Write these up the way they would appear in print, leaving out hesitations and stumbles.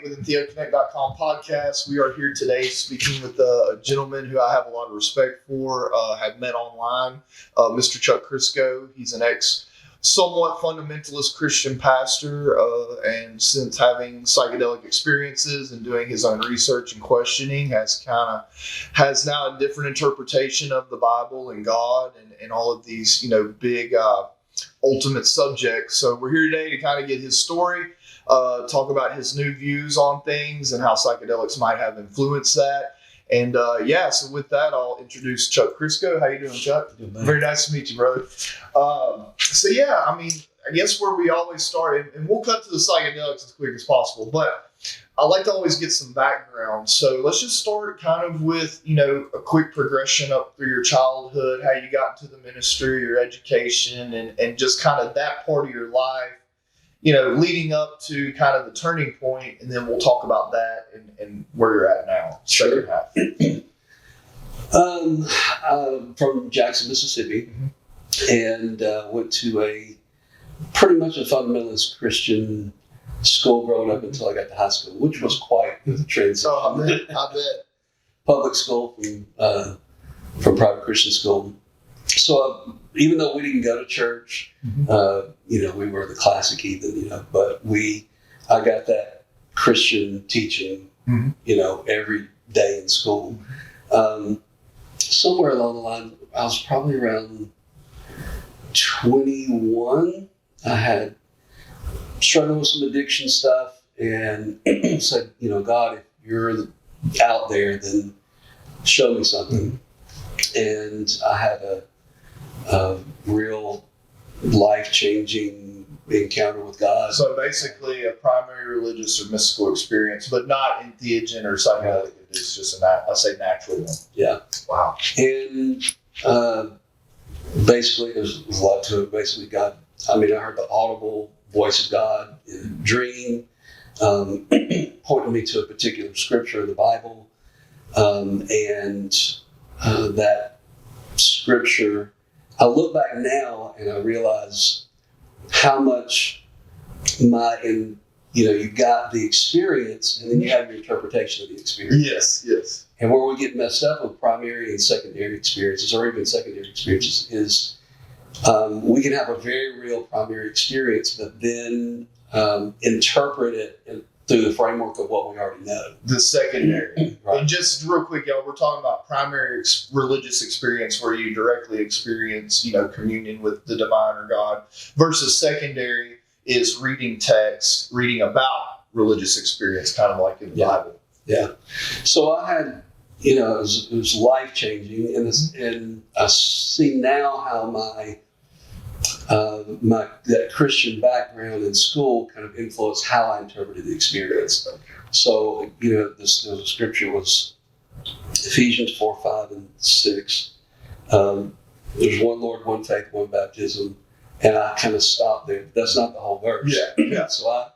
with the TheoConnect.com podcast. We are here today speaking with a gentleman who I have a lot of respect for, have met online, Mr. Chuck Crisco. He's an somewhat fundamentalist Christian pastor, and since having psychedelic experiences and doing his own research and questioning, has now a different interpretation of the Bible and God and all of these, big ultimate subjects. So we're here today to kind of get his story, talk about his new views on things and how psychedelics might have influenced that. And so with that, I'll introduce Chuck Crisco. How you doing, Chuck? Good, man. Very nice to meet you, brother. I guess where we always start, and we'll cut to the psychedelics as quick as possible, but I like to always get some background. So let's just start kind of with, a quick progression up through your childhood, how you got into the ministry, your education, and just kind of that part of your life, leading up to kind of the turning point, and then we'll talk about that and where you're at now. Sure. Second half. I'm from Jackson, Mississippi, and went to pretty much a fundamentalist Christian school growing up until I got to high school, which was quite the transition. Oh, I bet. Public school from private Christian school. So even though we didn't go to church, we were the classic heathen, but I got that Christian teaching, every day in school. Somewhere along the line, I was probably around 21. I had struggled with some addiction stuff and said, God, if you're out there, then show me something. And I had a real life-changing encounter with God. So basically a primary religious or mystical experience, but not entheogen or psychedelic. It's just I say natural one. Yeah. Wow. And basically there's a lot to it. Basically God, I heard the audible voice of God in a dream, pointing me to a particular scripture in the Bible. And that scripture, I look back now and I realize how much you got the experience and then you have your interpretation of the experience. Yes. And where we get messed up with primary and secondary experiences, or even secondary experiences, is we can have a very real primary experience, but then interpret it through the framework of what we already know. The secondary. Right. And just real quick, y'all, we're talking about primary religious experience where you directly experience, communion with the divine or God, versus secondary is reading text, reading about religious experience, kind of like in the Bible. Yeah. So I had, it was life-changing, and I see now how that Christian background in school kind of influenced how I interpreted the experience. So, the scripture was Ephesians 4, 5, and 6. There's one Lord, one faith, one baptism. And I kind of stopped there. That's not the whole verse. Yeah. So I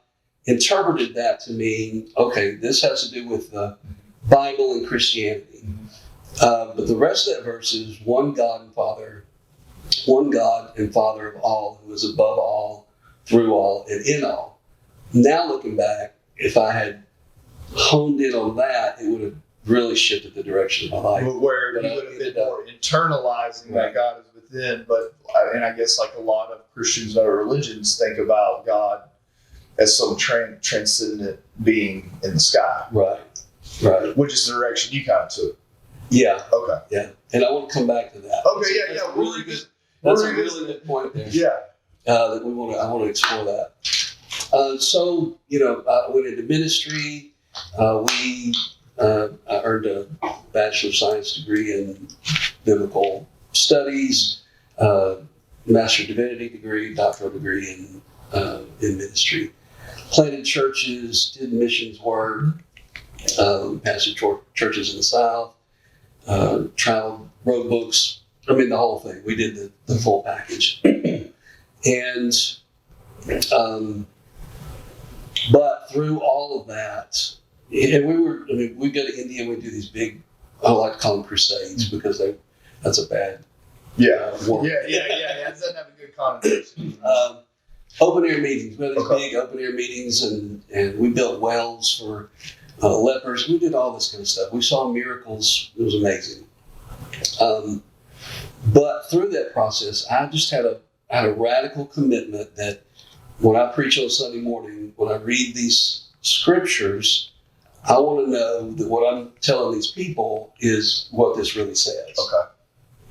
interpreted that to mean, okay, this has to do with the Bible and Christianity. But the rest of that verse is one God and Father of all, who is above all, through all, and in all. Now looking back, if I had honed in on that, it would have really shifted the direction of my life. Where you would have been more internalizing that God is within, and I guess like a lot of Christians or religions think about God as some transcendent being in the sky. Right. Which is the direction you kind of took. Yeah. Okay. Yeah. And I want to come back to that. Okay. That's a really good point there. Yeah. That I want to explore that. I went into ministry. I earned a Bachelor of Science degree in Biblical Studies, Master of Divinity degree, doctoral degree in ministry. Planted churches, did missions work, pastored churches in the South, traveled, wrote books. The whole thing. We did the full package. And but through all of that, and we go to India and we do these big, I like to call them crusades because that's a bad word. Yeah. It doesn't have a good connotation. open air meetings. We had these Okay. big open air meetings, and we built wells for lepers. We did all this kind of stuff. We saw miracles. It was amazing. But through that process, I just had a radical commitment that when I preach on Sunday morning, when I read these scriptures, I want to know that what I'm telling these people is what this really says. Okay.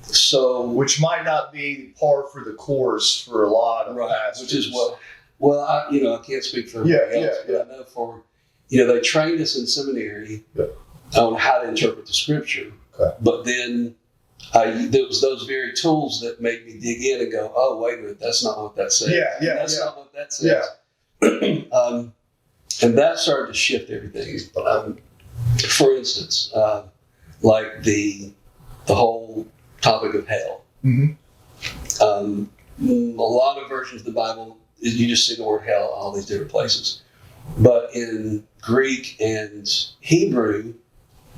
So, Which might not be par for the course for a lot of right, pastors. which is what. Well, I can't speak for everybody else, but I know for they trained us in seminary on how to interpret the scripture. Okay. But then there was those very tools that made me dig in and go, oh, wait a minute, that's not what that says. That's not what that says. And that started to shift everything. For instance, like the whole topic of hell. Mm-hmm. A lot of versions of the Bible, you just see the word hell all these different places. But in Greek and Hebrew,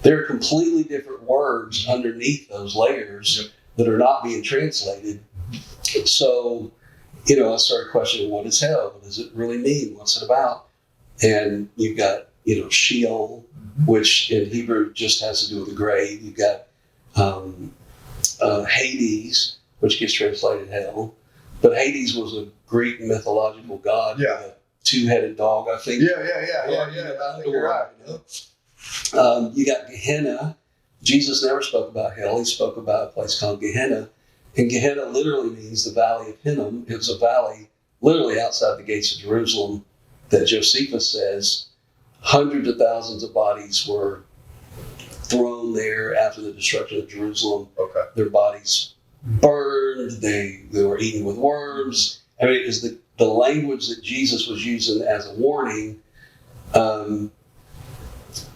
there are completely different words underneath those layers that are not being translated. So, I started questioning, what is hell? What does it really mean? What's it about? And you've got, Sheol, which in Hebrew just has to do with the grave. You've got Hades, which gets translated hell. But Hades was a Greek mythological god with a two-headed dog, I think. Yeah. I think you're right. You got Gehenna. Jesus never spoke about hell. He spoke about a place called Gehenna. And Gehenna literally means the Valley of Hinnom. It was a valley literally outside the gates of Jerusalem that Josephus says hundreds of thousands of bodies were thrown there after the destruction of Jerusalem. Okay. Their bodies burned. They were eaten with worms. I mean, it is the language that Jesus was using as a warning.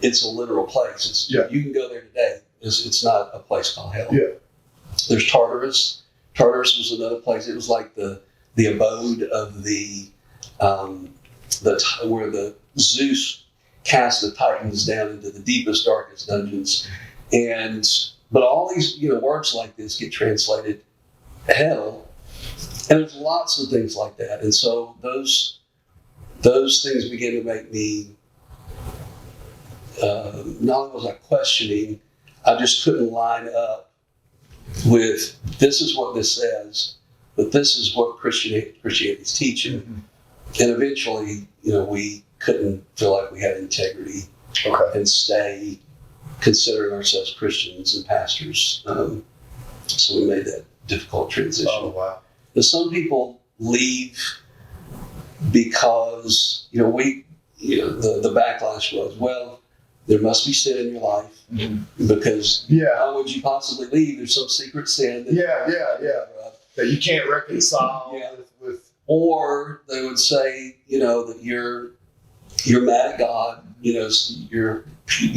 It's a literal place. You can go there today. It's not a place called hell. Yeah. There's Tartarus. Tartarus was another place. It was like the abode of where the Zeus cast the Titans down into the deepest, darkest dungeons. But all these words like this get translated hell, and there's lots of things like that. And so those things begin to make me. Not only was I questioning, I just couldn't line up with this is what this says, but this is what Christianity is teaching. Mm-hmm. And eventually, we couldn't feel like we had integrity and stay considering ourselves Christians and pastors. So we made that difficult transition. Oh, wow. But some people leave because, the backlash was, well, there must be sin in your life because how would you possibly leave? There's some secret sin. That you can't reconcile with. Or they would say, that you're mad at God. You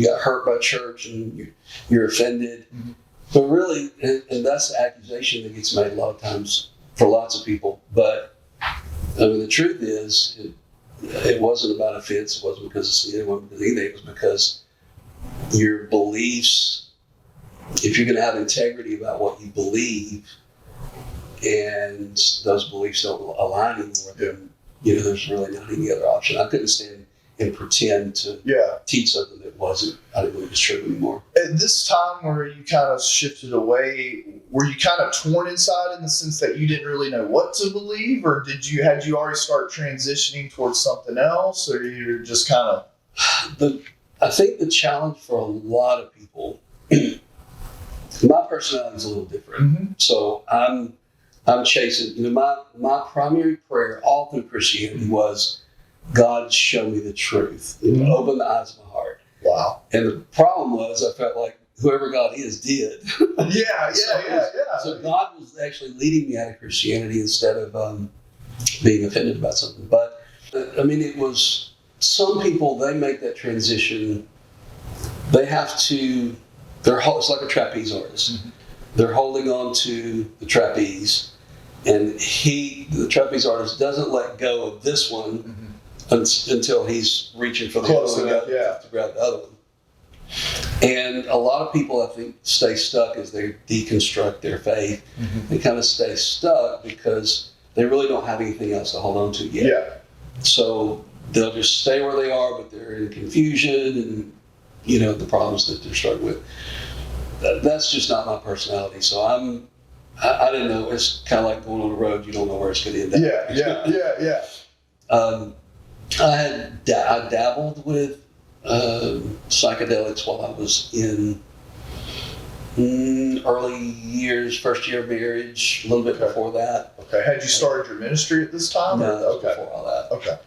got hurt by church and you're offended. Mm-hmm. But really, and that's the accusation that gets made a lot of times for lots of people. But the truth is, it wasn't about offense. It wasn't because of sin. It wasn't because of anything. It was because your beliefs, if you're going to have integrity about what you believe, and those beliefs don't align anymore, then there's really not any other option. I couldn't stand and pretend to teach something that I didn't believe was true anymore. At this time where you kind of shifted away, were you kind of torn inside in the sense that you didn't really know what to believe, or had you already start transitioning towards something else, or you're just kind of? I think the challenge for a lot of people, my personality is a little different. Mm-hmm. So I'm chasing. My primary prayer all through Christianity was, God, show me the truth. Open the eyes of my heart. Wow. And the problem was, I felt like whoever God is did. So God was actually leading me out of Christianity instead of being offended about something. But it was some people. They make that transition. They have to. It's like a trapeze artist. Mm-hmm. They're holding on to the trapeze, and the trapeze artist doesn't let go of this one until he's reaching for the other one to grab the other one. And a lot of people, I think, stay stuck as they deconstruct their faith. Mm-hmm. They kind of stay stuck because they really don't have anything else to hold on to yet. Yeah. So they'll just stay where they are, but they're in confusion and, the problems that they're struggling with. That's just not my personality. So I didn't know. It's kind of like going on the road. You don't know where it's going to end up. Yeah. I dabbled with psychedelics while I was in early years, first year of marriage, a little bit before that. Okay. Had you started your ministry at this time? No, Okay. before all that. Okay.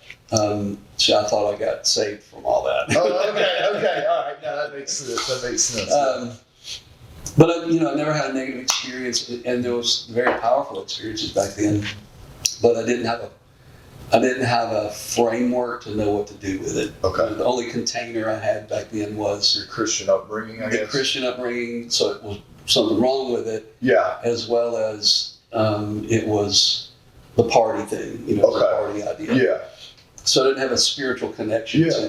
So I thought I got saved from all that. Oh, okay. All right. No, that makes sense. But I never had a negative experience, and there was very powerful experiences back then. But I didn't have a framework to know what to do with it. Okay. The only container I had back then was Your Christian upbringing, I guess. Christian upbringing, so it was something wrong with it, Yeah. as well as it was the party thing, the party idea. Yeah. So I didn't have a spiritual connection to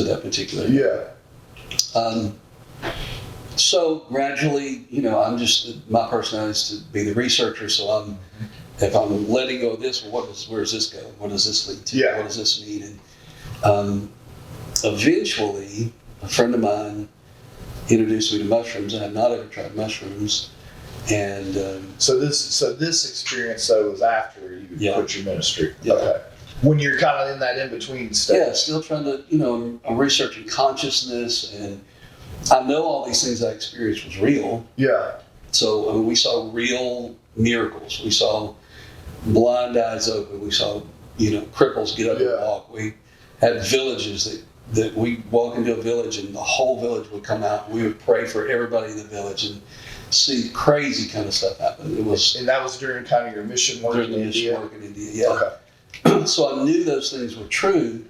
that particular. Yeah. So gradually, my personality is to be the researcher. So if I'm letting go of this, well, where does this go? What does this lead to? Yeah. What does this mean? And eventually, a friend of mine introduced me to mushrooms. I had not ever tried mushrooms, and So this experience though was after you quit your ministry. Yeah. Okay. When you're kind of in that in between stage. yeah, still trying to, I'm researching consciousness, and I know all these things I experienced was real. Yeah. So we saw real miracles. We saw blind eyes open. We saw, cripples get up and walk. We had villages that we walk into a village and the whole village would come out. We would pray for everybody in the village and see crazy kind of stuff happen. And that was during kind of your mission work in India? Work in India, yeah. Okay. So I knew those things were true,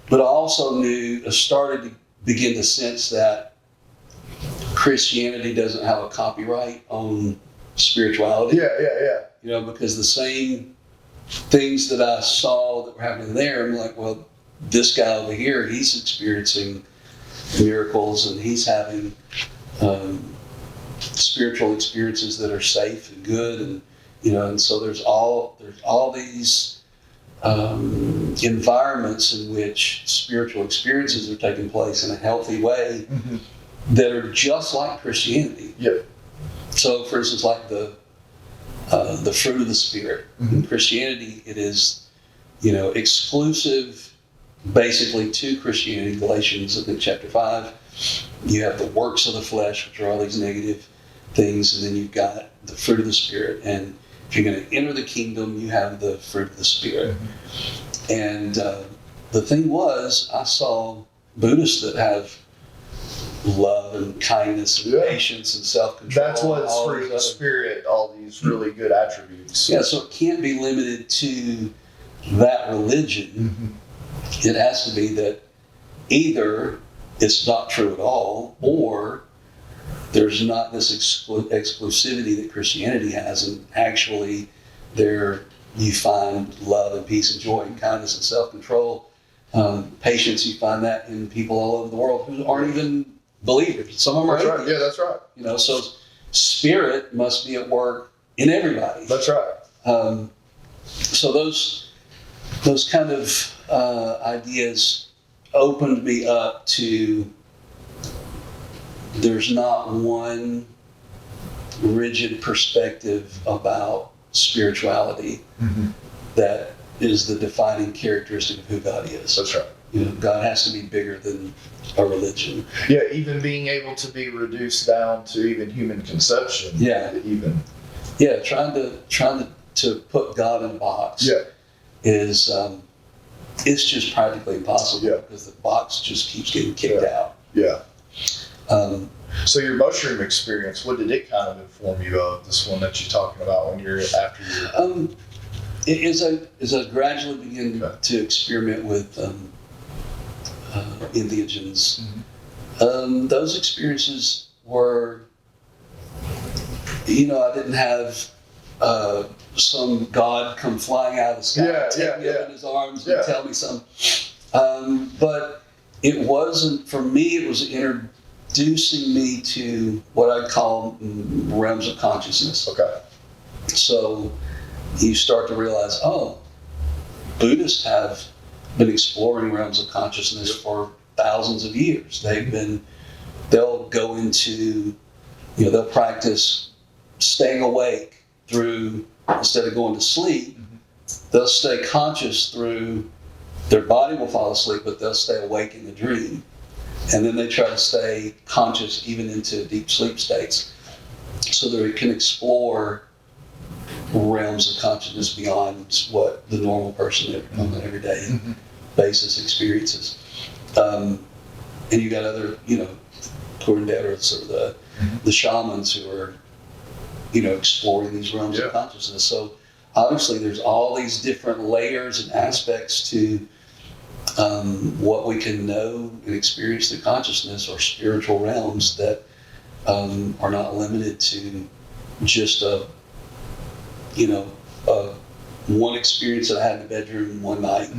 but I also started to begin to sense that Christianity doesn't have a copyright on spirituality. Yeah. Because the same things that I saw that were happening there, I'm like, well, this guy over here, he's experiencing miracles and he's having spiritual experiences that are safe and good, and and so there's all these environments in which spiritual experiences are taking place in a healthy way that are just like Christianity. Yep. So, for instance, like the fruit of the Spirit. In Christianity, it is, exclusive, basically, to Christianity. Galatians, I think, chapter 5. You have the works of the flesh, which are all these negative things, and then you've got the fruit of the Spirit. And if you're going to enter the kingdom, you have the fruit of the Spirit. And the thing was, I saw Buddhists that have love and kindness and patience and self-control. That's what's fruit of the Spirit, all these really good attributes. Yeah, so it can't be limited to that religion. It has to be that either it's not true at all, or there's not this exclusivity that Christianity has, and actually there you find love and peace and joy and kindness and self-control. Patience, you find that in people all over the world who aren't even believers. Some of them are atheists. Right. Yeah, that's right. So spirit must be at work in everybody. That's right. So those kind of ideas opened me up to, there's not one rigid perspective about spirituality that is the defining characteristic of who God is. That's right. God has to be bigger than a religion. Yeah, even being able to be reduced down to even human conception. Yeah. Trying to put God in a box. Is it's just practically impossible because the box just keeps getting kicked out. So your mushroom experience, what did it kind of inform you of, this one that you're talking about when you're after your... As I gradually begin to experiment with entheogens, those experiences were, I didn't have some God come flying out of the sky, take me up in his arms and tell me something. But it wasn't, for me, it was introducing me to what I call realms of consciousness. Okay. So you start to realize, oh, Buddhists have been exploring realms of consciousness for thousands of years. They'll go into, they'll practice staying awake through, instead of going to sleep, they'll stay conscious through, their body will fall asleep, but they'll stay awake in the dream. And then they try to stay conscious even into deep sleep states so that they can explore realms of consciousness beyond what the normal person on an everyday basis experiences. And you got other, according to sort of the shamans who are, exploring these realms of consciousness. So obviously there's all these different layers and aspects to what we can know and experience through consciousness or spiritual realms that are not limited to just one experience that I had in the bedroom one night.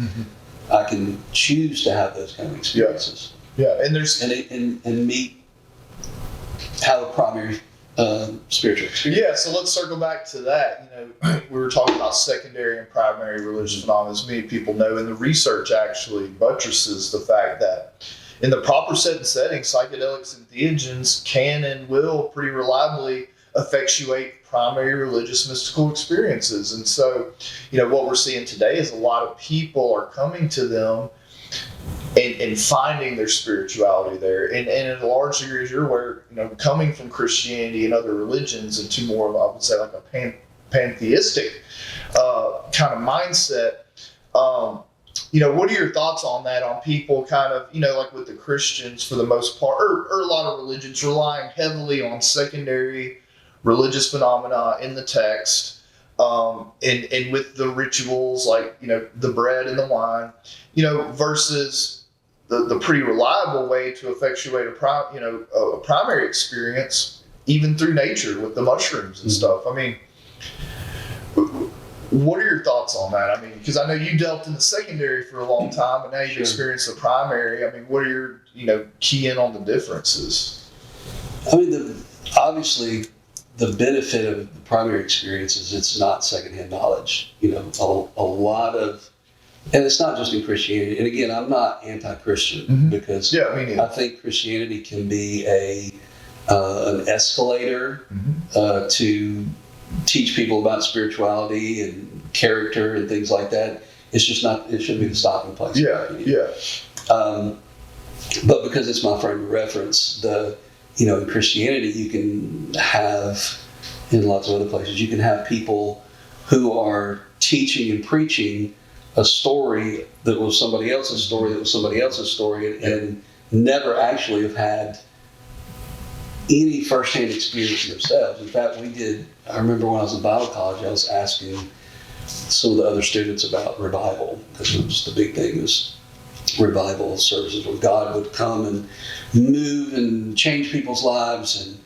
I can choose to have those kind of experiences. Yeah, and there's and meet how the primary spiritual experience. Yeah, so let's circle back to that. We were talking about secondary and primary religious phenomena. As many people know, and the research actually buttresses the fact that in the proper set and setting, psychedelics and theogens can and will pretty reliably effectuate primary religious mystical experiences. And so, what we're seeing today is a lot of people are coming to them and finding their spirituality there. And in a large degree, as you're aware, coming from Christianity and other religions into more of, I would say, like a pantheistic kind of mindset. What are your thoughts on that, on people kind of, like with the Christians for the most part, or a lot of religions relying heavily on secondary religious phenomena in the text, and with the rituals like, the bread and the wine, versus the pretty reliable way to effectuate a primary experience, even through nature with the mushrooms and stuff. I mean, what are your thoughts on that? I mean, because I know you dealt in the secondary for a long time, and now you've experienced the primary. I mean, what are your, key in on the differences? I mean, obviously, the benefit of the primary experience is it's not secondhand knowledge. A lot of, and it's not just in Christianity. And again, I'm not anti-Christian because I think Christianity can be an escalator to teach people about spirituality and character and things like that. It's just not, it shouldn't be the stopping place. But because it's my frame of reference, in Christianity, you can have, in lots of other places, you can have people who are teaching and preaching a story that was somebody else's story, that was somebody else's story, and never actually have had any firsthand experience themselves. In fact, I remember when I was in Bible college, I was asking some of the other students about revival, because it was the big thing, was revival services where God would come and move and change people's lives.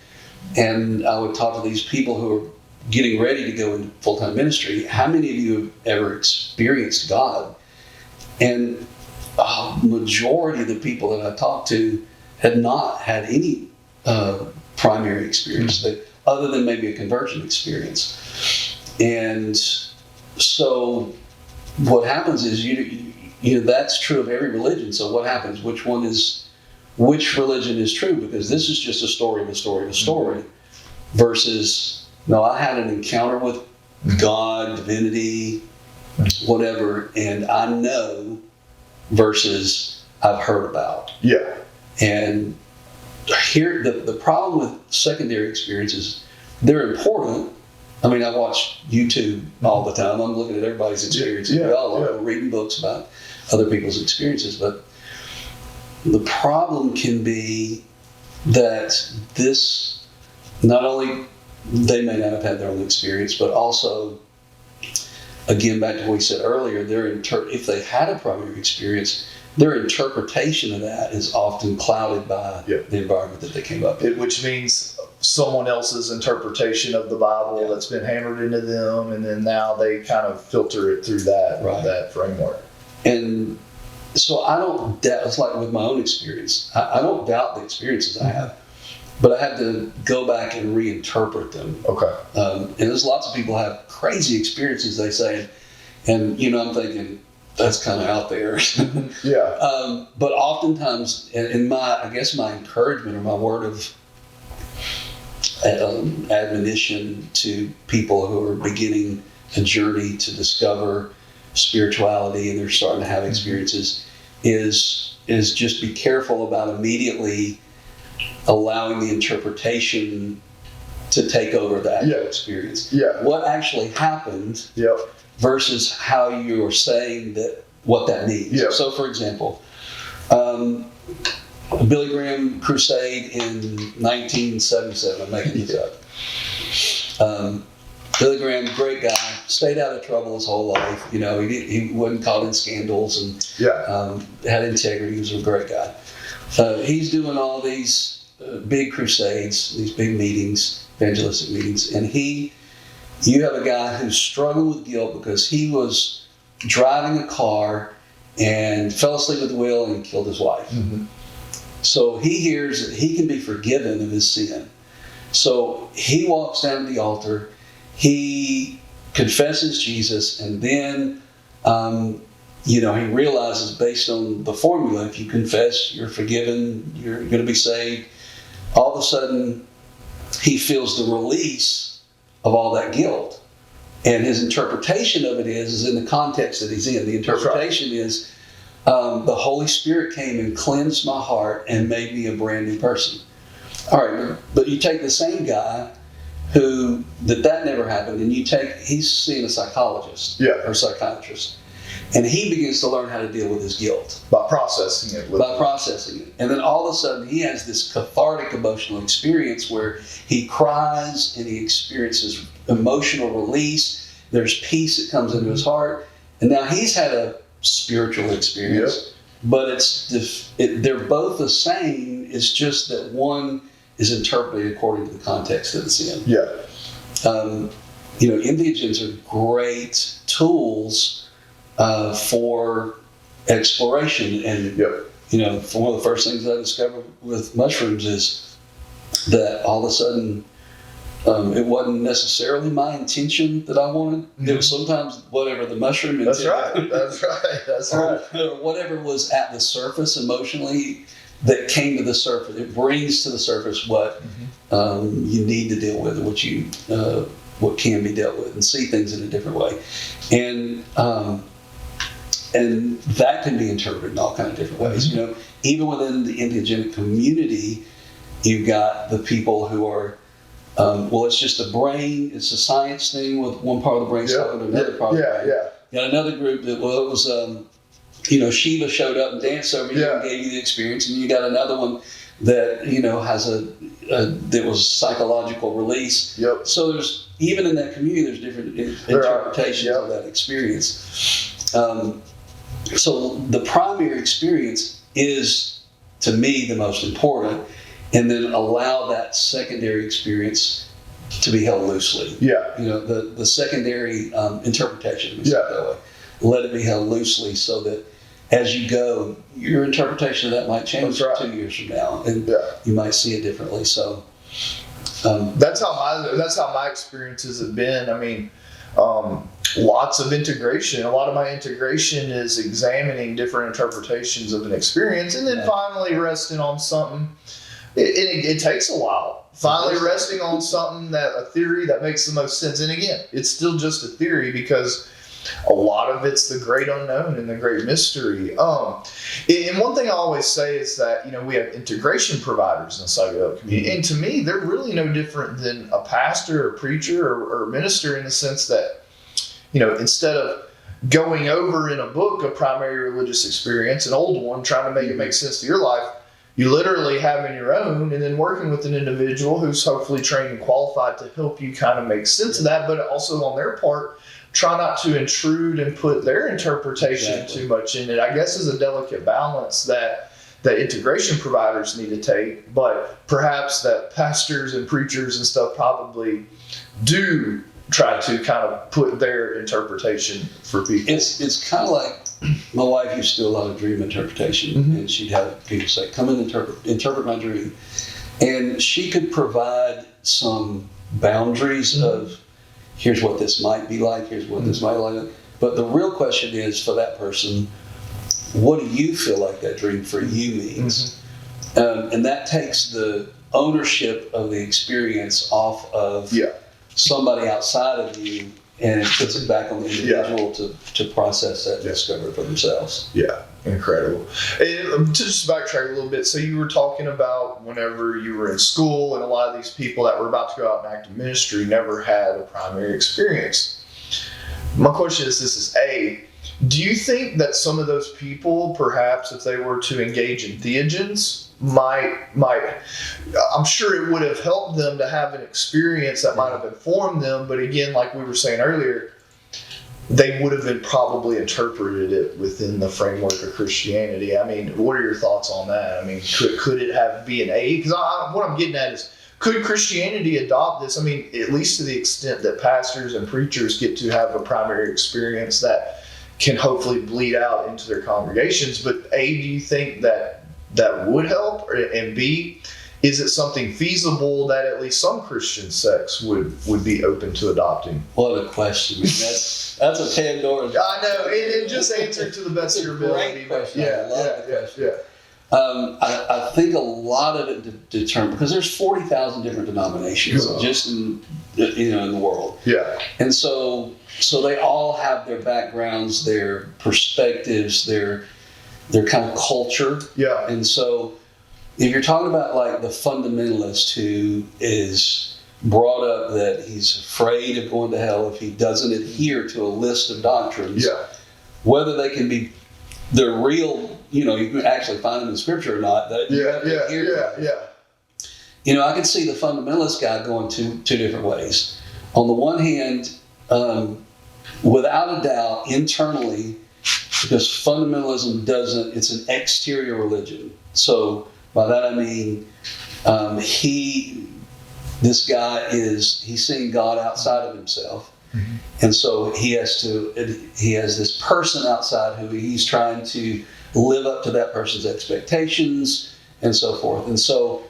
And I would talk to these people who are getting ready to go into full-time ministry. How many of you have ever experienced God? And a majority of the people that I talked to had not had any primary experience, other than maybe a conversion experience. And so what happens is that's true of every religion. So what happens? Which religion is true? Because this is just a story of a story of a story, versus, no, I had an encounter with God, divinity, whatever, and I know, versus I've heard about. Yeah. And here, the problem with secondary experiences, they're important. I mean, I watch YouTube all the time. I'm looking at everybody's experiences. We all are reading books about other people's experiences. But the problem can be that this, not only they may not have had their own experience, but also, again, back to what we said earlier, if they had a primary experience, their interpretation of that is often clouded by the environment that they came up in. Which means someone else's interpretation of the Bible that's been hammered into them, and then now they kind of filter it through that framework. And so I don't doubt, it's like with my own experience, I don't doubt the experiences I have. but I had to go back and reinterpret them. Okay. And there's lots of people have crazy experiences, they say, and I'm thinking that's kind of out there. Yeah. But oftentimes, in my encouragement or my word of admonition to people who are beginning a journey to discover spirituality and they're starting to have experiences is just be careful about immediately allowing the interpretation to take over the actual experience. Yeah. What actually happened versus how you're saying that what that means. Yeah. So for example, a Billy Graham crusade in 1977, I'm making this up. Billy Graham, great guy, stayed out of trouble his whole life. He wasn't caught in scandals and had integrity. He was a great guy. He's doing all these big crusades, these big meetings, evangelistic meetings, and you have a guy who's struggling with guilt because he was driving a car and fell asleep at the wheel and killed his wife. Mm-hmm. So he hears that he can be forgiven of his sin. So he walks down to the altar, he confesses Jesus, and then he realizes based on the formula, if you confess, you're forgiven, you're going to be saved. All of a sudden, he feels the release of all that guilt. And his interpretation of it is in the context that he's in. The interpretation is the Holy Spirit came and cleansed my heart and made me a brand new person. All right, but you take the same guy who that never happened, and he's seeing a psychologist or psychiatrist, and he begins to learn how to deal with his guilt by processing it. And then all of a sudden he has this cathartic emotional experience where he cries and he experiences emotional release. There's peace that comes into his heart, and now he's had a spiritual experience. But they're both the same. It's just that one is interpreted according to the context that it's in. Entheogens are great tools for exploration. And, one of the first things I discovered with mushrooms is that all of a sudden it wasn't necessarily my intention that I wanted. Mm-hmm. It was sometimes whatever the mushroom intended. That's right. Or whatever was at the surface emotionally that came to the surface. It brings to the surface what you need to deal with, what can be dealt with, and see things in a different way. And that can be interpreted in all kinds of different ways. Mm-hmm. Even within the entheogenic community, you've got the people who are, it's just the brain, it's a science thing with one part of the brain talking to another part of the brain. You got another group that, it was, Shiva showed up and danced over you and gave you the experience, and you got another one that, has that was psychological release. Yep. So there's, even in that community, there's different interpretations of that experience. So the primary experience is, to me, the most important, and then allow that secondary experience to be held loosely. The secondary interpretation, that way. Let it be held loosely so that as you go, your interpretation of that might change 2 years from now, and you might see it differently. So that's how my experiences have been. I mean, lots of integration. A lot of my integration is examining different interpretations of an experience, and then finally resting on something. It takes a while. Finally resting on something, a theory that makes the most sense. And again, it's still just a theory because a lot of it's the great unknown and the great mystery. And one thing I always say is that, we have integration providers in the psychedelic community. And to me, they're really no different than a pastor or preacher or minister, in the sense that, instead of going over in a book a primary religious experience, an old one, trying to make it make sense to your life, you literally having your own, and then working with an individual who's hopefully trained and qualified to help you kind of make sense of that, but also on their part, try not to intrude and put their interpretation too much in it. I guess is a delicate balance that integration providers need to take, but perhaps that pastors and preachers and stuff probably do try to kind of put their interpretation for people. It's kind of like, my wife used to do a lot of dream interpretation, and she'd have people say, come and interpret my dream. And she could provide some boundaries of here's what this might be like, here's what this might be like. But the real question is for that person, what do you feel like that dream for you means? And that takes the ownership of the experience off of somebody outside of you, and it puts it back on the individual to process that and discover it for themselves. Yeah, incredible. And to just backtrack a little bit, so you were talking about whenever you were in school, and a lot of these people that were about to go out and active ministry never had a primary experience. My question is, this is A, do you think that some of those people, perhaps if they were to engage in theogens, might I'm sure it would have helped them to have an experience that might have informed them, but again, like we were saying earlier, they would have been probably interpreted it within the framework of Christianity. I mean, what are your thoughts on that? I mean, could it have been a, because what I'm getting at is, could Christianity adopt this? I mean, at least to the extent that pastors and preachers get to have a primary experience that can hopefully bleed out into their congregations. But A, do you think that would help? And B, is it something feasible that at least some Christian sects would be open to adopting? What a question. That's a Pandora. I know, and just answer to the best of your ability. Great question. Yeah, I love the question. Yeah. I think a lot of it determined because there's 40,000 different denominations just in the world. Yeah. And so they all have their backgrounds, their perspectives, their kind of culture. Yeah. And so if you're talking about like the fundamentalist who is brought up that he's afraid of going to hell if he doesn't adhere to a list of doctrines, whether they can be the real, you can actually find them in scripture or not. I can see the fundamentalist guy going two different ways. On the one hand, without a doubt, internally, because fundamentalism it's an exterior religion. So by that I mean, this guy he's seeing God outside of himself. Mm-hmm. And so he has this person outside who he's trying to live up to that person's expectations and so forth. And so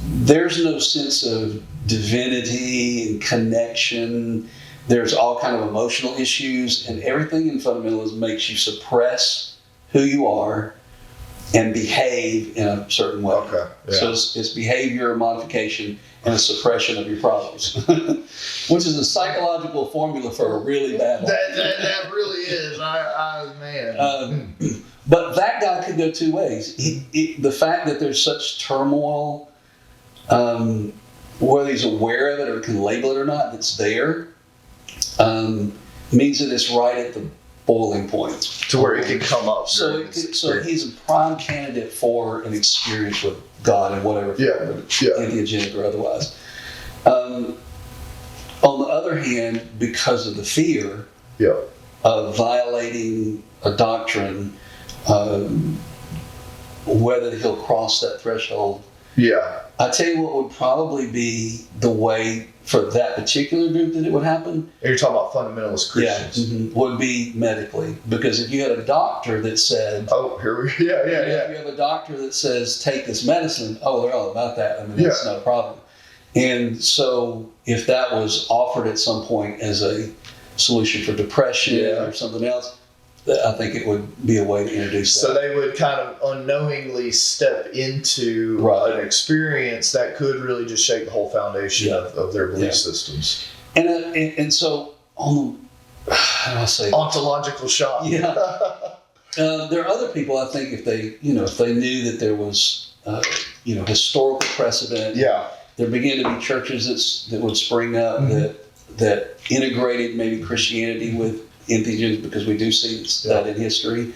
there's no sense of divinity and connection. There's all kind of emotional issues, and everything in fundamentalism makes you suppress who you are and behave in a certain way. Okay. Yeah. So it's behavior modification and a suppression of your problems, which is a psychological formula for a really bad one. That really is. Man. But that guy could go two ways. The fact that there's such turmoil, whether he's aware of it or can label it or not, that's there, means that it's right at the boiling point. To where it can come up. So he's a prime candidate for an experience with God in whatever form, entheogenic or otherwise. On the other hand, because of the fear of violating a doctrine, whether he'll cross that threshold. Yeah. I tell you what would probably be the way for that particular group that it would happen. And you're talking about fundamentalist Christians. Would be medically. Because if you had a doctor that said... Oh, here we go. Yeah. If you have a doctor that says, take this medicine, they're all about that. I mean, that's not a problem. And so if that was offered at some point as a solution for depression or something else, I think it would be a way to introduce that. So they would kind of unknowingly step into an experience that could really just shake the whole foundation of their belief systems. And so on the, how do I say? Ontological shock. Yeah. There are other people, I think, if they knew that there was, historical precedent. Yeah. There began to be churches that would spring up that integrated maybe Christianity with entheogens, because we do see that in history.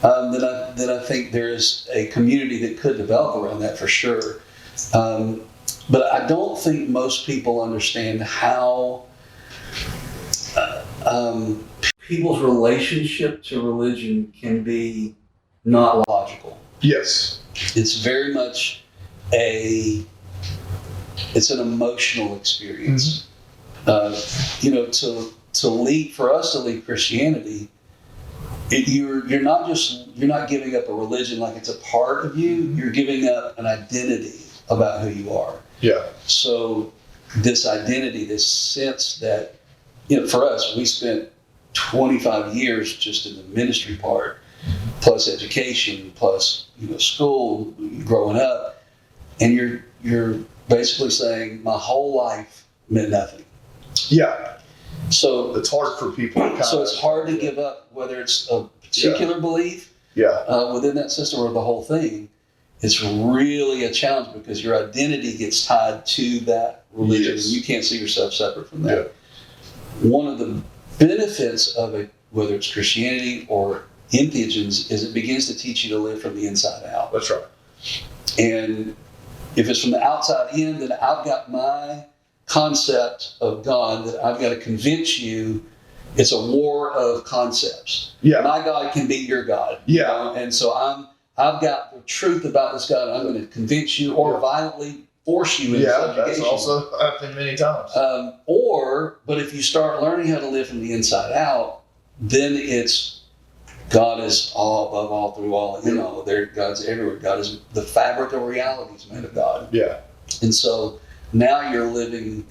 Then I think there is a community that could develop around that for sure. But I don't think most people understand how people's relationship to religion can be not logical. Yes. It's very much it's an emotional experience. For us to leave Christianity, you're not giving up a religion like it's a part of you. You're giving up an identity. about who you are. Yeah. So this identity, this sense that, for us, we spent 25 years just in the ministry part, plus education, plus, school, growing up. And you're basically saying my whole life meant nothing. Yeah. So it's hard for people. It's hard to give up, whether it's a particular belief within that system or the whole thing. It's really a challenge because your identity gets tied to that religion, and you can't see yourself separate from that. Yeah. One of the benefits of it, whether it's Christianity or entheogens, is it begins to teach you to live from the inside out. That's right. And if it's from the outside in, then I've got my concept of God that I've got to convince you. It's a war of concepts. Yeah. My God can be your God. Yeah. And so I've got the truth about this God. I'm going to convince you or violently force you into subjugation. That's also happened many times. But if you start learning how to live from the inside out, then it's God is all above all, through all, God's everywhere. God is the fabric of reality is made of God. Yeah. And so now you're living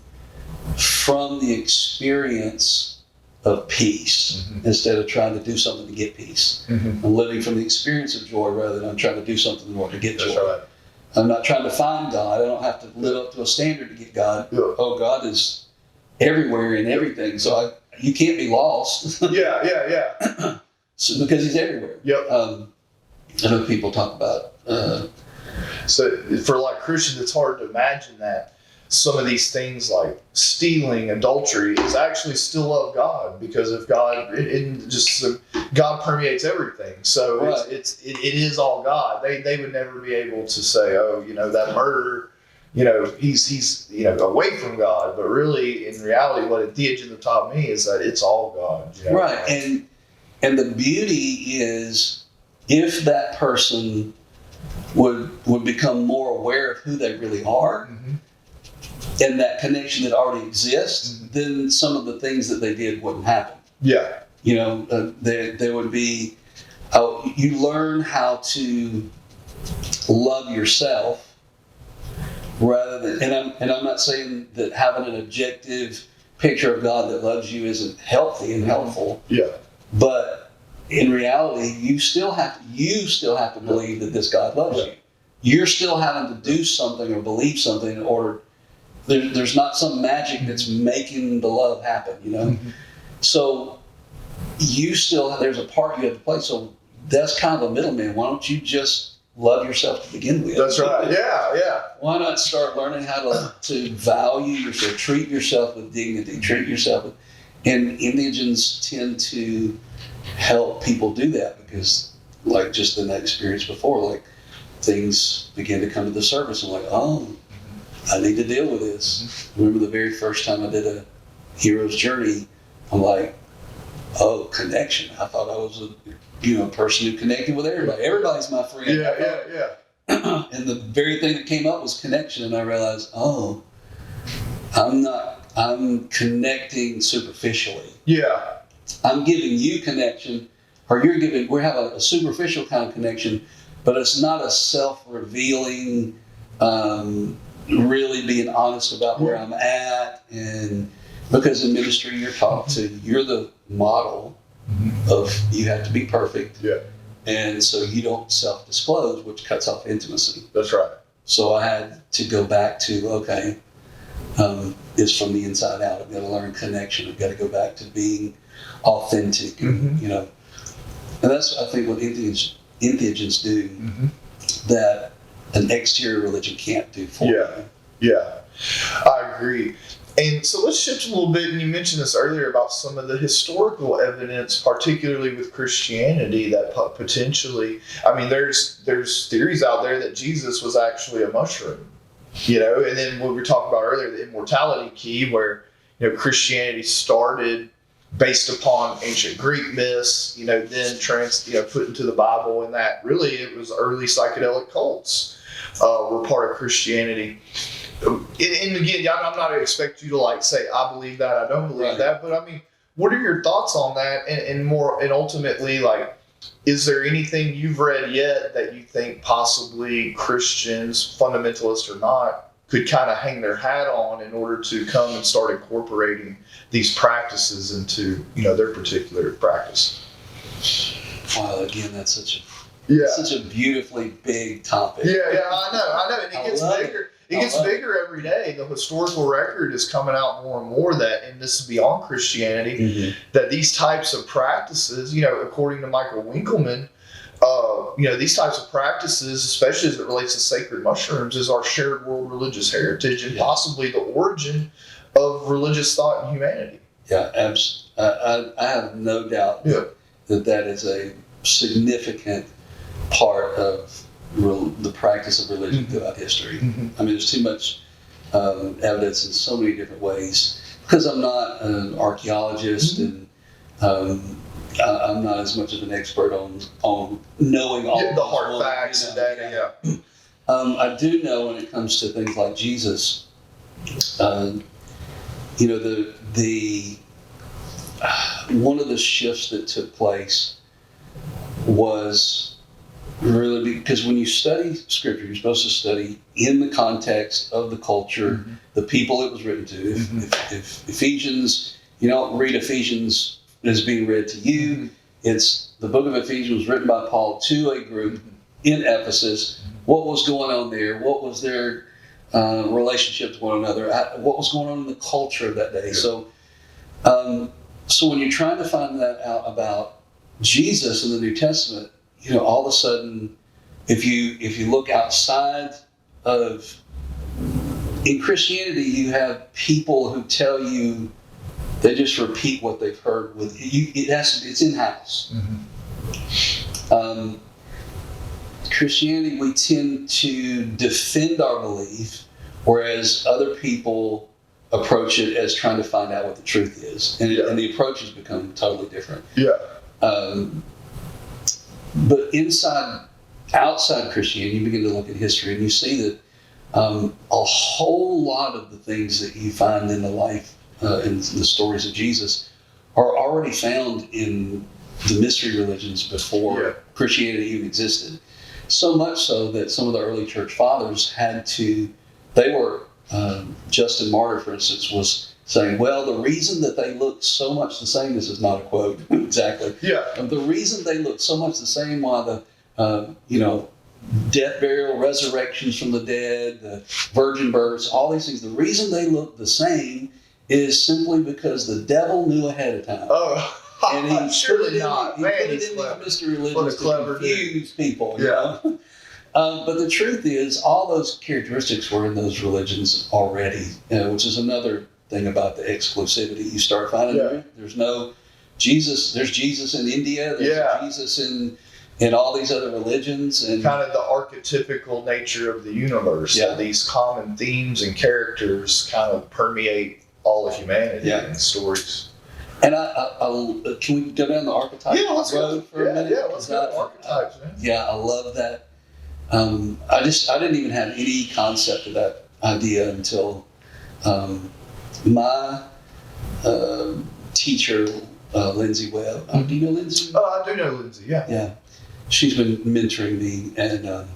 from the experience of peace instead of trying to do something to get peace. I'm living from the experience of joy rather than I'm trying to do something in order to get joy. That's right. I'm not trying to find God. I don't have to live up to a standard to get God. Yeah. Oh, God is everywhere in everything. So you can't be lost. Yeah. So, because he's everywhere. Yep. I know people talk about. So for like Christians, it's hard to imagine that some of these things like stealing, adultery is actually still of God, because if God, God permeates everything. So right. it is all God. They would never be able to say, oh, that murderer, he's away from God. But really, in reality, what entheogens have taught me is that it's all God. Right. And the beauty is if that person would become more aware of who they really are, and that connection that already exists, then some of the things that they did wouldn't happen. Yeah. There would be, you learn how to love yourself rather than, and I'm not saying that having an objective picture of God that loves you isn't healthy and helpful. Yeah. But in reality, you still have to believe that this God loves you. You're still having to do something or believe something in order. There's not some magic that's making the love happen, So there's a part you have to play. So that's kind of a middleman. Why don't you just love yourself to begin with? That's right. Yeah. Why not start learning how to value yourself, treat yourself with dignity, and entheogens tend to help people do that because, like just in that experience before, like things begin to come to the surface and like, oh, I need to deal with this. Remember the very first time I did a hero's journey, I'm like, oh, connection. I thought I was a person who connected with everybody. Everybody's my friend. Yeah. And the very thing that came up was connection, and I realized, oh, I'm connecting superficially. Yeah. I'm giving you connection, or we're having a superficial kind of connection, but it's not a self-revealing, really being honest about where I'm at. And because in ministry you're the model of you have to be perfect. Yeah. And so you don't self-disclose, which cuts off intimacy. That's right. So I had to go back to, okay, it's from the inside out. I've got to learn connection. I've got to go back to being authentic, and that's, I think, what entheogens do that an exterior religion can't do for you. Yeah, I agree. And so let's shift a little bit, and you mentioned this earlier about some of the historical evidence, particularly with Christianity, that potentially, there's theories out there that Jesus was actually a mushroom, and then what we were talking about earlier, the immortality key, where, Christianity started based upon ancient Greek myths, then put into the Bible, and that really it was early psychedelic cults were part of Christianity. And again, I'm not expect you to say I believe that, I don't believe that, but what are your thoughts on that, and ultimately Is there anything you've read yet that you think possibly Christians, fundamentalist or not, could kind of hang their hat on in order to come and start incorporating these practices into, their particular practice? Wow, again, that's such a beautifully big topic. Yeah, I know, and it gets bigger. It gets bigger every day. The historical record is coming out more and more that, and this is beyond Christianity, that these types of practices, according to Michael Winkelmann, these types of practices, especially as it relates to sacred mushrooms, is our shared world religious heritage and possibly the origin of religious thought in humanity. Yeah, I have no doubt that is a significant part of the practice of religion throughout history. I mean, there's too much evidence in so many different ways. Because I'm not an archaeologist and I'm not as much of an expert on knowing all the hard facts and data. I do know when it comes to things like Jesus, the one of the shifts that took place was really because when you study scripture, you're supposed to study in the context of the culture, the people it was written to. If Ephesians, you don't read Ephesians as being read to you. It's the book of Ephesians was written by Paul to a group in Ephesus. What was going on there? What was their relationship to one another? What was going on in the culture of that day? So when you're trying to find that out about Jesus in the New Testament, all of a sudden, if you look outside of, in Christianity, you have people who tell you, they just repeat what they've heard with you. It's in-house. Christianity, we tend to defend our belief, whereas other people approach it as trying to find out what the truth is, and the approach has become totally different. But outside Christianity, you begin to look at history and you see that a whole lot of the things that you find in the life and the stories of Jesus are already found in the mystery religions before Christianity even existed. So much so that some of the early church fathers Justin Martyr, for instance, was saying, well, the reason that they look so much the same, this is not a quote exactly. The reason they look so much the same, why the, death, burial, resurrections from the dead, the virgin births, all these things, the reason they look the same is simply because the devil knew ahead of time. And he surely not. He put it in the mystery religions to confuse people. But the truth is, all those characteristics were in those religions already, which is another thing about the exclusivity. You start finding there's no Jesus. There's Jesus in India. There's Jesus in all these other religions, and kind of the archetypical nature of the universe. These common themes and characters kind of permeate all of humanity and stories. And can we go down the archetype road for a minute? Let's go to archetypes, man. Yeah, I love that. I didn't even have any concept of that idea until my teacher, Lindsay Webb. Do you know Lindsay? I do know Lindsay, Yeah. She's been mentoring me and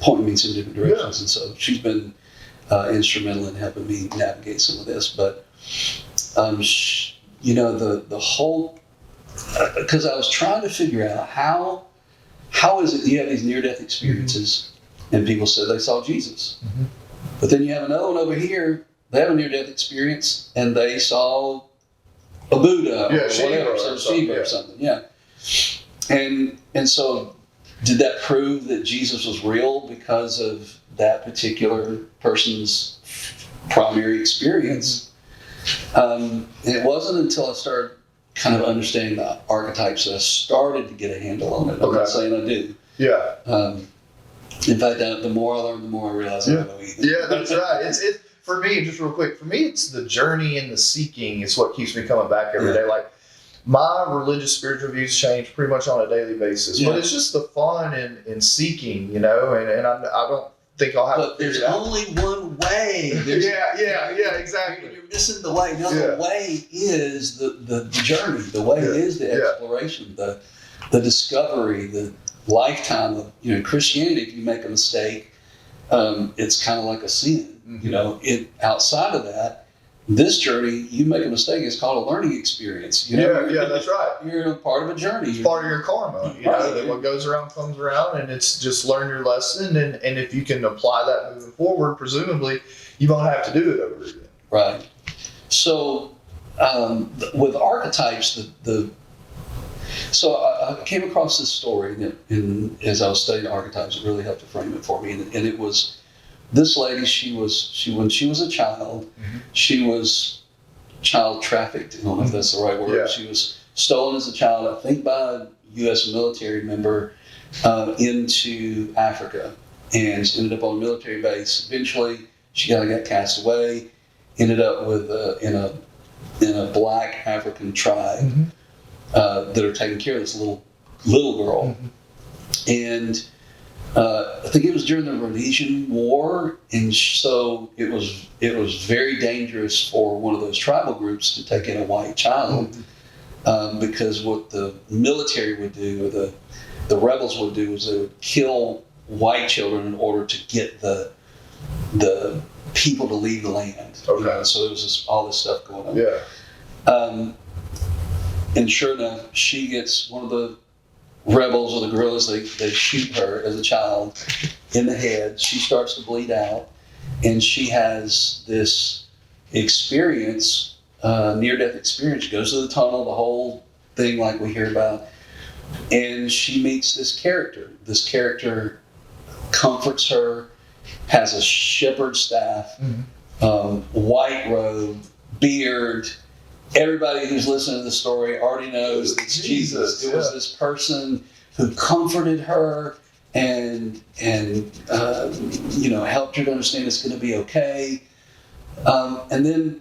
pointing me in some different directions. And so she's been instrumental in helping me navigate some of this. But, the whole, because I was trying to figure out how is it you have these near-death experiences and people said they saw Jesus. But then you have another one over here, they have a near-death experience and they saw a Buddha or whatever, some Shiva or something. And so did that prove that Jesus was real because of that particular person's primary experience? It wasn't until I started kind of understanding the archetypes that I started to get a handle on it. I'm not saying I do. In fact, the more I learn, the more I realize I don't know anything. That's right. It's for me, just real quick, for me, it's the journey and the seeking is what keeps me coming back every day. Like, my religious spiritual views change pretty much on a daily basis, but it's just the fun in seeking, and I don't think I'll have But there's only one way. Exactly. You're missing the way. The way is the journey. The way is the exploration. the discovery, the lifetime of, Christianity. If you make a mistake, it's kind of like a sin. Mm-hmm. Outside of that, this journey, you make a mistake, it's called a learning experience. Yeah, that's right. You're a part of a journey. It's part of your karma. That what goes around comes around, and it's just learn your lesson. And if you can apply that moving forward, presumably, you won't have to do it over again. Right. So with archetypes, so I came across this story, and as I was studying archetypes, it really helped to frame it for me. And it was this lady. When she was a child, mm-hmm. she was child trafficked. I don't know if that's the right word. Yeah. She was stolen as a child, I think, by a U.S. military member into Africa, and she ended up on a military base. Eventually, she kind of got cast away. Ended up with in a black African tribe. Mm-hmm. That are taking care of this little girl, mm-hmm. and I think it was during the Rhodesian War, and so it was very dangerous for one of those tribal groups to take in a white child, mm-hmm. Because what the military would do, or the rebels would do, is they would kill white children in order to get the people to leave the land. Okay. So there was all this stuff going on. Yeah. And sure enough, she gets one of the rebels or the guerrillas, they shoot her as a child in the head. She starts to bleed out, and she has this experience, near-death experience. She goes to the tunnel, the whole thing like we hear about, and she meets this character. This character comforts her, has a shepherd's staff, mm-hmm. White robe, beard. Everybody who's listening to the story already knows it's Jesus. It was this person who comforted her and helped her to understand it's going to be okay. And then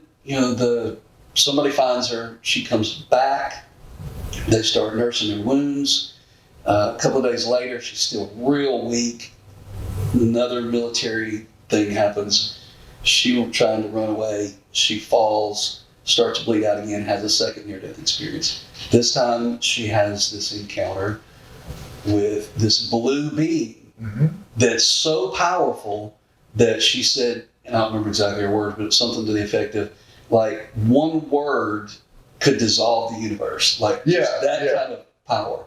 somebody finds her. She comes back. They start nursing her wounds. A couple of days later, she's still real weak. Another military thing happens. She's trying to run away. She falls. Starts to bleed out again, has a second near-death experience. This time, she has this encounter with this blue being, mm-hmm. that's so powerful that she said, and I don't remember exactly her words, but it's something to the effect of, like, one word could dissolve the universe. Like, that kind of power.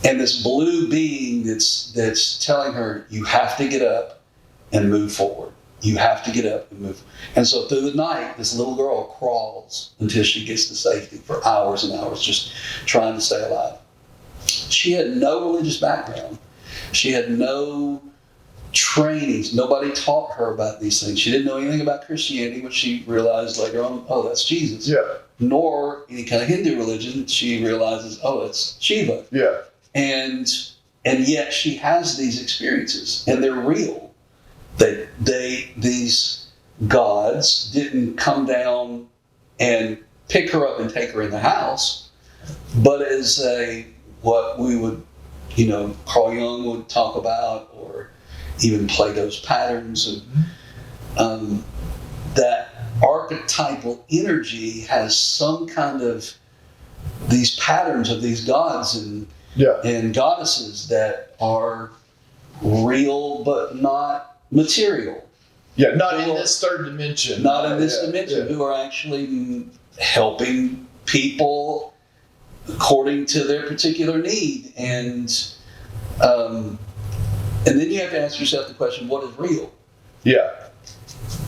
And this blue being that's telling her, you have to get up and move forward. You have to get up and move. And so through the night, this little girl crawls until she gets to safety for hours and hours, just trying to stay alive. She had no religious background. She had no trainings. Nobody taught her about these things. She didn't know anything about Christianity, which she realized later on, oh, that's Jesus. Yeah. Nor any kind of Hindu religion. She realizes, oh, it's Shiva. Yeah. And yet she has these experiences, and they're real. These gods didn't come down and pick her up and take her in the house, but as what we would, Carl Jung would talk about, or even Plato's patterns, and that archetypal energy has some kind of these patterns of these gods and goddesses that are real but not material. Yeah, not in this third dimension. Not in this dimension, who are actually helping people according to their particular need. And then you have to ask yourself the question, what is real? Yeah.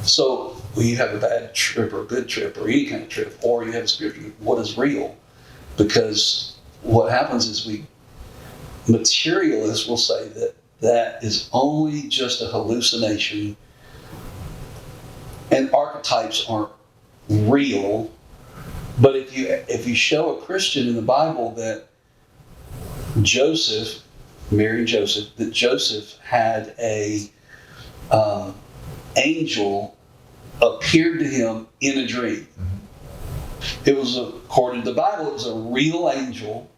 So when you have a bad trip or a good trip or any kind of trip, or you have a spiritual trip, what is real? Because what happens is materialists will say that is only just a hallucination, and archetypes aren't real. But if you show a Christian in the Bible that Joseph had a angel appeared to him in a dream. Mm-hmm. It was, according to the Bible, it was a real angel.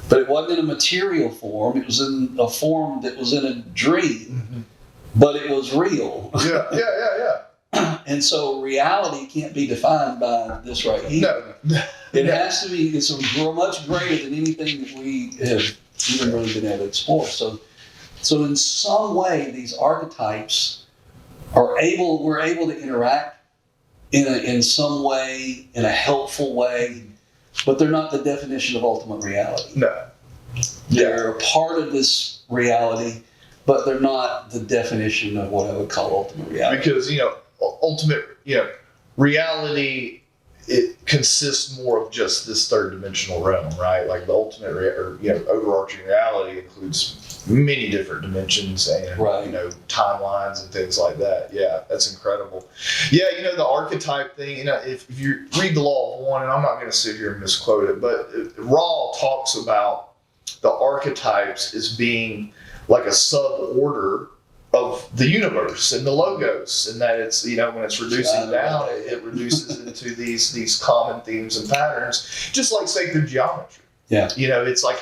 But it wasn't in a material form. It was in a form that was in a dream, mm-hmm. but it was real. Yeah. And so reality can't be defined by this right here. No. It has to be, it's much greater than anything that we have even really been able to explore. So in some way, these archetypes we're able to interact in some way, in a helpful way, but they're not the definition of ultimate reality. No. They're a part of this reality, but they're not the definition of what I would call ultimate reality. Because, ultimate, reality, it consists more of just this third dimensional realm, right? Like the ultimate, overarching reality includes many different dimensions and, right. timelines and things like that. Yeah, that's incredible. Yeah, the archetype thing, if you read the Law of One, and I'm not going to sit here and misquote it, but Ra talks about the archetypes as being like a sub-order of the universe and the logos, and that it's when it's reducing down, it reduces into these common themes and patterns, just like sacred geometry. Yeah, it's like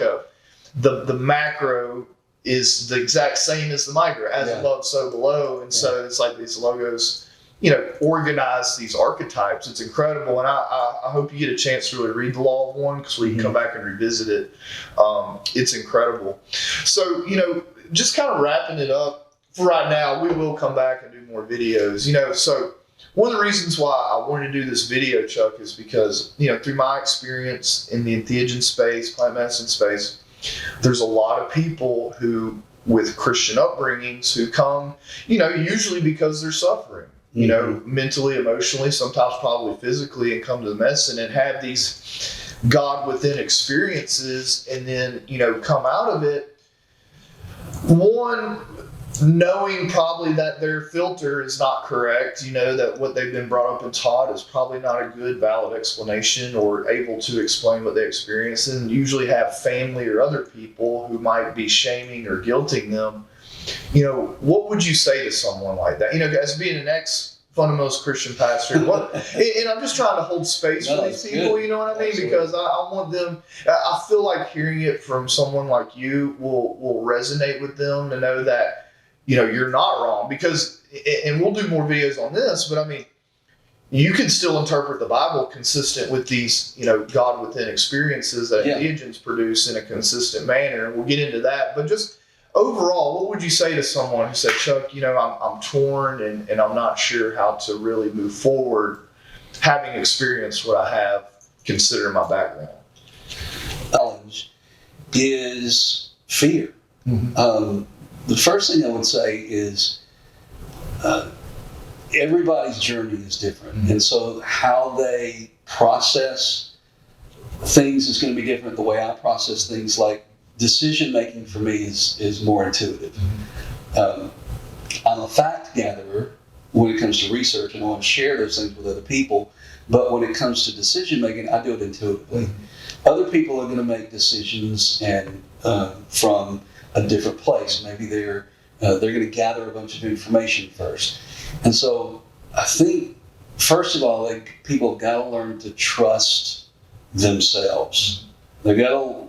the macro is the exact same as the micro, as above, so below, and so it's like these logos, organize these archetypes. It's incredible, and I hope you get a chance to really read the Law of One, because we can come back and revisit it. It's incredible. So just kind of wrapping it up. For right now, we will come back and do more videos. So one of the reasons why I wanted to do this video, Chuck, is because, through my experience in the entheogen space, plant medicine space, there's a lot of people who, with Christian upbringings, who come, usually because they're suffering, mentally, emotionally, sometimes probably physically, and come to the medicine and have these God within experiences, and then, come out of it, one, knowing probably that their filter is not correct, that what they've been brought up and taught is probably not a good, valid explanation or able to explain what they experience, and usually have family or other people who might be shaming or guilting them. What would you say to someone like that? As being an ex-fundamentalist Christian pastor, and I'm just trying to hold space for these people, you know what I mean? Absolutely. Because I want them, I feel like hearing it from someone like you will resonate with them to know that you're not wrong, because, and we'll do more videos on this, but I mean, you can still interpret the Bible consistent with these, God within experiences that entheogens produce in a consistent manner. And we'll get into that. But just overall, what would you say to someone who said, Chuck, I'm torn and I'm not sure how to really move forward, having experienced what I have, considering my background? Challenge is fear. Mm-hmm. The first thing I would say is everybody's journey is different. Mm-hmm. And so how they process things is going to be different. The way I process things, like decision-making for me is more intuitive. Mm-hmm. I'm a fact gatherer when it comes to research, and I want to share those things with other people. But when it comes to decision-making, I do it intuitively. Mm-hmm. Other people are going to make decisions and from a different place. Maybe they're going to gather a bunch of information first. And so I think, first of all, people have got to learn to trust themselves. They've got to,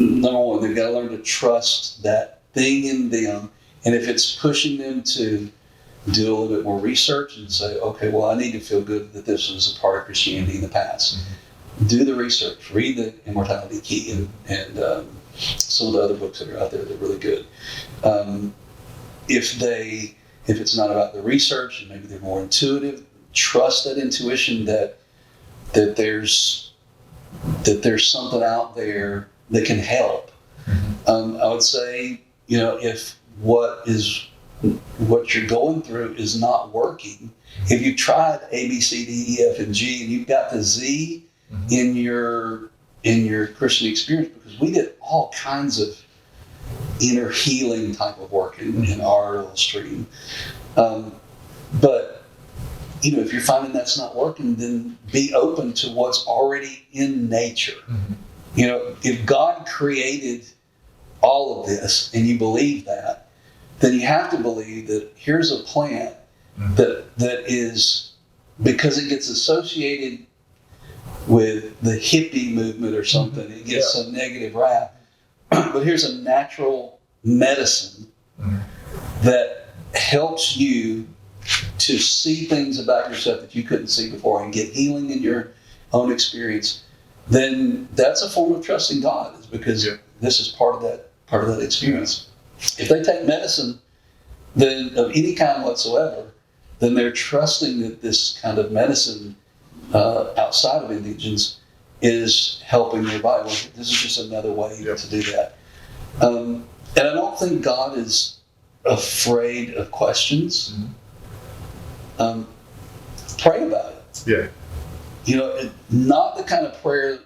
number one, they've got to learn to trust that thing in them. And if it's pushing them to do a little bit more research and say, okay, well, I need to feel good that this was a part of Christianity in the past. Mm-hmm. Do the research, read the Immortality Key and some of the other books that are out there that are really good. If it's not about the research and maybe they're more intuitive, trust that intuition that there's something out there that can help. Mm-hmm. I would say, if what you're going through is not working, if you've tried A, B, C, D, E, F, and G, and you've got the Z mm-hmm. in your Christian experience, because we did all kinds of inner healing type of work in our little stream. But, if you're finding that's not working, then be open to what's already in nature. Mm-hmm. If God created all of this and you believe that, then you have to believe that here's a plant mm-hmm. that is, because it gets associated with the hippie movement or something, mm-hmm. it gets some negative rap. But here's a natural medicine mm-hmm. that helps you to see things about yourself that you couldn't see before and get healing in your own experience, then that's a form of trusting God, is because this is part of that experience. If they take medicine then of any kind whatsoever, then they're trusting that this kind of medicine outside of entheogens is helping their body. Well, this is just another way to do that. And I don't think God is afraid of questions. Pray about it. Yeah. You know, not the kind of prayer,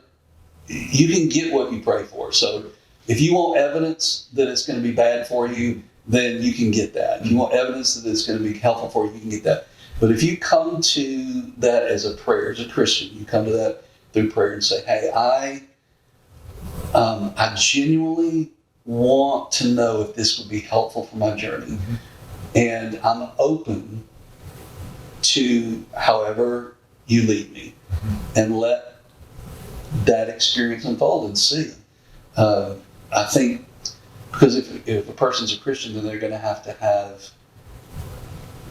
you can get what you pray for. So if you want evidence that it's going to be bad for you, then you can get that. If you want evidence that it's going to be helpful for you, you can get that. But if you come to that as a prayer, as a Christian, you come to that through prayer and say, hey, I genuinely want to know if this would be helpful for my journey. And I'm open to however you lead me, and let that experience unfold and see. I think because if a person's a Christian, then they're going to have to have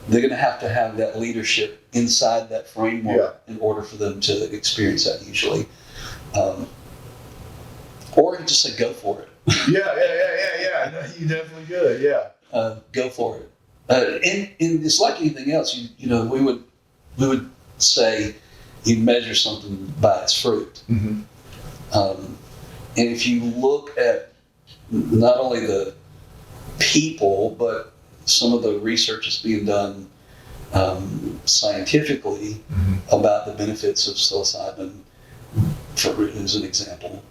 that leadership inside that framework in order for them to experience that usually. Or you just say, go for it. Yeah. You definitely could. Yeah. Go for it. And it's like anything else. You know, we would say you measure something by its fruit. And if you look at not only the people, but some of the research that's being done scientifically about the benefits of psilocybin, as an example,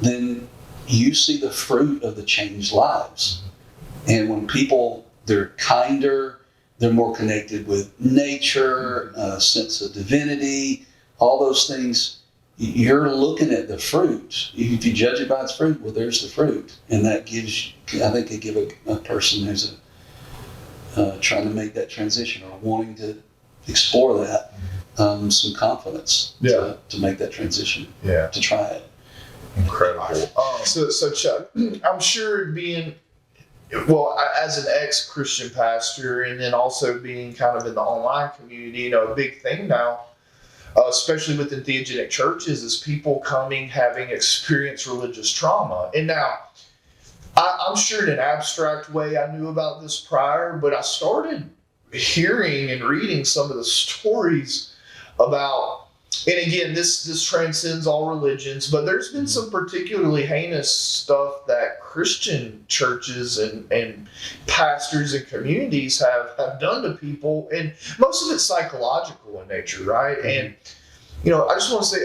then you see the fruit of the changed lives. And when people, they're kinder, they're more connected with nature, a sense of divinity, all those things. You're looking at the fruit. If you judge it by its fruit, well, there's the fruit. And that gives, I think it gives a person who's trying to make that transition or wanting to explore that some confidence to make that transition, to try it. Incredible. So Chuck, I'm sure being, well, as an ex-Christian pastor and then also being kind of in the online community, you know, a big thing now, especially with entheogenic churches, is people coming having experienced religious trauma. And now, I'm sure in an abstract way I knew about this prior, but I started hearing and reading some of the stories about, and again, this transcends all religions, but there's been some particularly heinous stuff that Christian churches and pastors and communities have done to people, and most of it's psychological in nature, right? And, you know, I just want to say,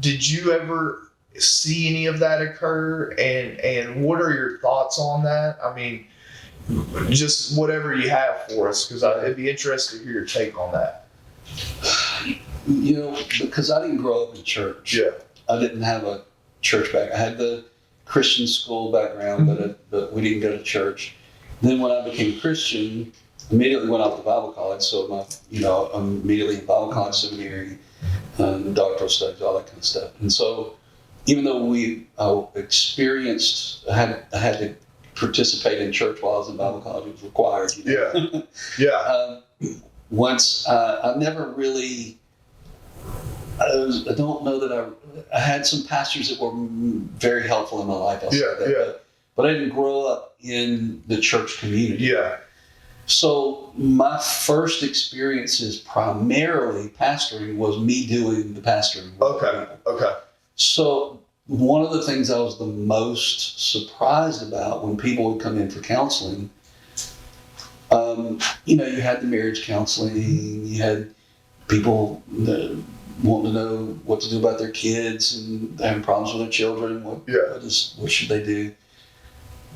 did you ever see any of that occur, and what are your thoughts on that? I mean, just whatever you have for us, because it'd be interesting to hear your take on that. You know, because I didn't grow up in church. I didn't have a church background. I had the Christian school background, but we didn't go to church. Then when I became Christian, immediately went off to Bible college. So I'm immediately in Bible college, seminary, doctoral studies, all that kind of stuff. And so even though I had to participate in church while I was in Bible college, it was required. You know? Once I never really. I don't know that I had some pastors that were very helpful in my life. But I didn't grow up in the church community. So my first experiences primarily pastoring was me doing the pastoring. Okay. So one of the things I was the most surprised about when people would come in for counseling, you know, you had the marriage counseling, you had people wanting to know what to do about their kids and having problems with their children. What should they do?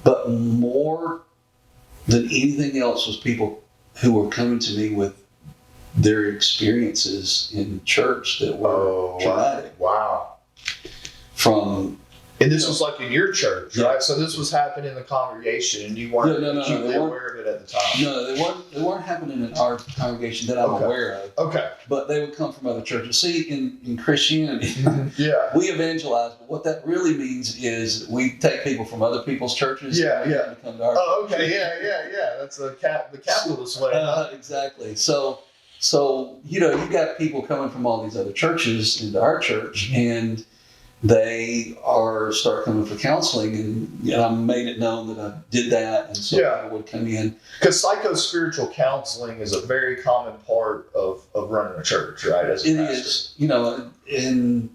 But more than anything else was people who were coming to me with their experiences in church that were traumatic. Wow. From And this was like in your church, right? So this was happening in the congregation, and you weren't acutely aware of it at the time. No, they weren't happening in our congregation that I'm aware of. Okay. But they would come from other churches. See, in Christianity, we evangelize, but what that really means is we take people from other people's churches and come to our church. Okay, yeah. That's the capitalist way. Exactly. So you got people coming from all these other churches into our church, and they start coming for counseling, and I made it known that I did that, and so people would come in. Because psycho-spiritual counseling is a very common part of running a church, right? As a pastor. Is, and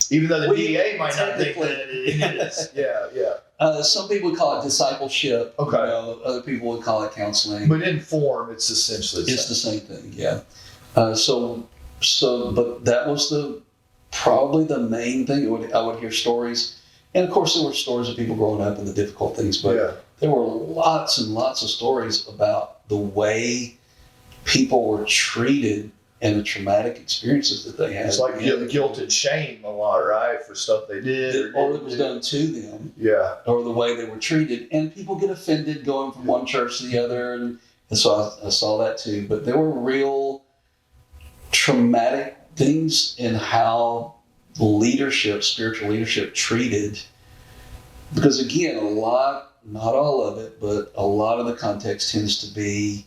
even though the DA might not think that it is. Some people would call it discipleship. Okay. Other people would call it counseling. But in form, it's essentially the same thing. Yeah. But that was probably the main thing. I would hear stories, and of course there were stories of people growing up and the difficult things. But there were lots and lots of stories about the way people were treated and the traumatic experiences that they had. It's like guilt and shame a lot, right, for stuff they did or that was done to them. Yeah. Or the way they were treated, and people get offended going from one church to the other, and so I saw that too. But there were real traumatic things in how spiritual leadership treated, because again, not all of it, but a lot of the context tends to be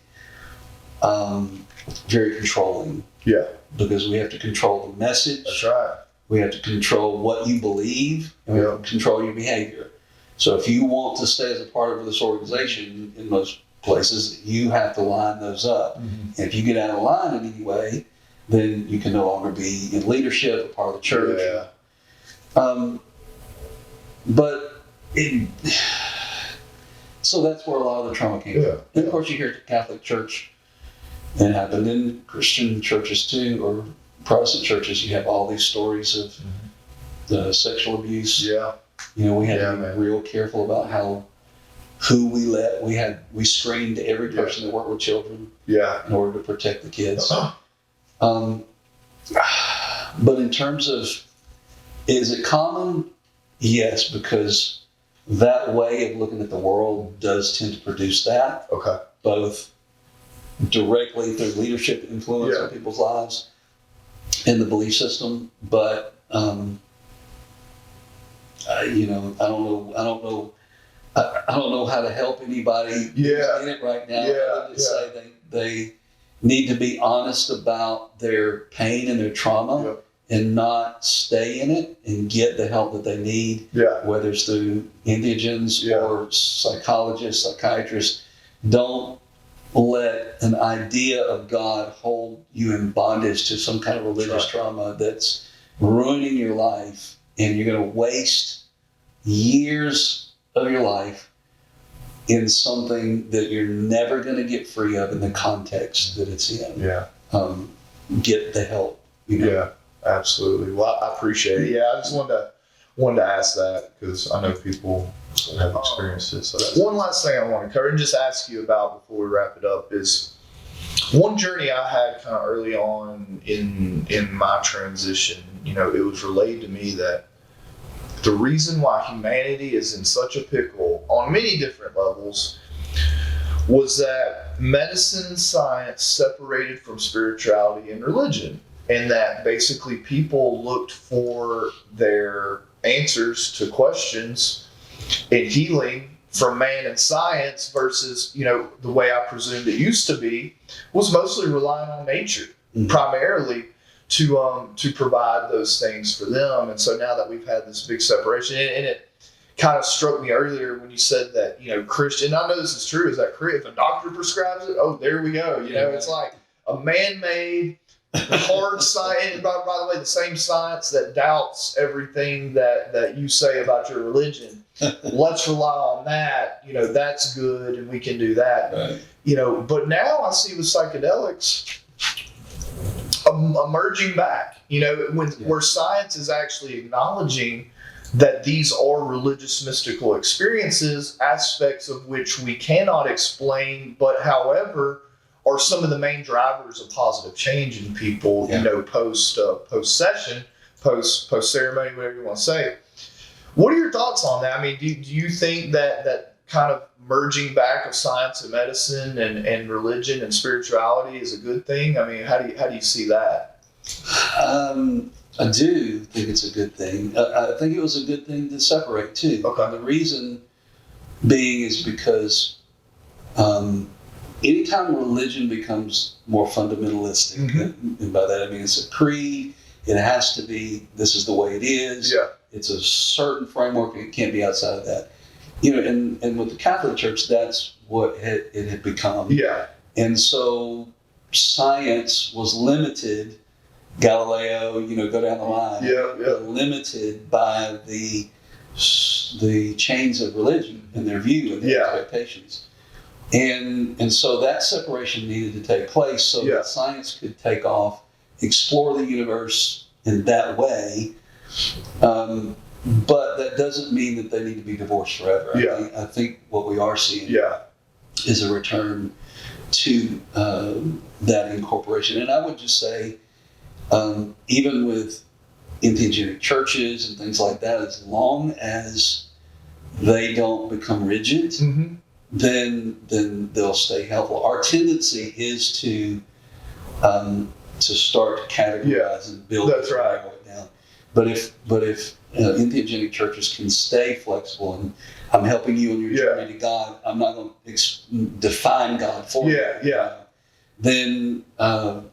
very controlling. Yeah. Because we have to control the message. That's right. We have to control what you believe, and we have to control your behavior. So if you want to stay as a part of this organization in most places, you have to line those up. Mm-hmm. And if you get out of line in any way, then you can no longer be in leadership, a part of the church. Yeah. So that's where a lot of the trauma came from. And of course, you hear at the Catholic Church, and it happened in Christian churches too, or Protestant churches. You have all these stories of sexual abuse. Yeah. We had to be real careful about who we let. We screened every person that worked with children. Yeah. In order to protect the kids. But in terms of, is it common? Yes, because that way of looking at the world does tend to produce that. Okay. Both directly through leadership influence on people's lives and the belief system, but I don't know how to help anybody in it right now. I would just say they need to be honest about their pain and their trauma and not stay in it and get the help that they need, whether it's through indigents or psychologists, psychiatrists. Don't let an idea of God hold you in bondage to some kind of religious trauma that's ruining your life, and you're going to waste years of your life in something that you're never going to get free of in the context that it's in. Get the help. Yeah, absolutely. Well, I appreciate it. Yeah, I just wanted to ask that because I know people have experienced it. So one last thing I want to cover and just ask you about before we wrap it up is one journey I had kind of early on in my transition. It was relayed to me that the reason why humanity is in such a pickle on many different levels was that medicine and science separated from spirituality and religion, and that basically people looked for their answers to questions in healing from man and science versus, the way I presumed it used to be was mostly relying on nature, primarily to provide those things for them. And so now that we've had this big separation, and it kind of struck me earlier when you said that, Christian, I know this is true, is that if a doctor prescribes it, oh, there we go. It's like a man-made hard science, and by the way, the same science that doubts everything that you say about your religion. Let's rely on that. That's good, and we can do that. Right. But now I see with psychedelics emerging back, where science is actually acknowledging that these are religious mystical experiences, aspects of which we cannot explain, but however are some of the main drivers of positive change in people, post session, post ceremony, whatever you want to say. What are your thoughts on that? I mean, do you think that kind of merging back of science and medicine and religion and spirituality is a good thing? I mean, how do you see that? I do think it's a good thing. I think it was a good thing to separate too. Okay. The reason being is because anytime religion becomes more fundamentalistic, Mm-hmm. and by that I mean it's a creed, it has to be, this is the way it is. Yeah. It's a certain framework, and it can't be outside of that. And with the Catholic Church, that's what it had become. Yeah. And so science was limited. Galileo, go down the line. Yeah. Limited by the chains of religion and their view and their expectations. And so that separation needed to take place so that science could take off, explore the universe in that way. But that doesn't mean that they need to be divorced forever. I think what we are seeing is a return to that incorporation. And I would just say, even with entheogenic churches and things like that, as long as they don't become rigid, Mm-hmm. then they'll stay helpful. Our tendency is to start to categorize and build That's it, right. narrow it down. But if entheogenic churches can stay flexible, and I'm helping you on your journey to God, I'm not going to define God for you. Then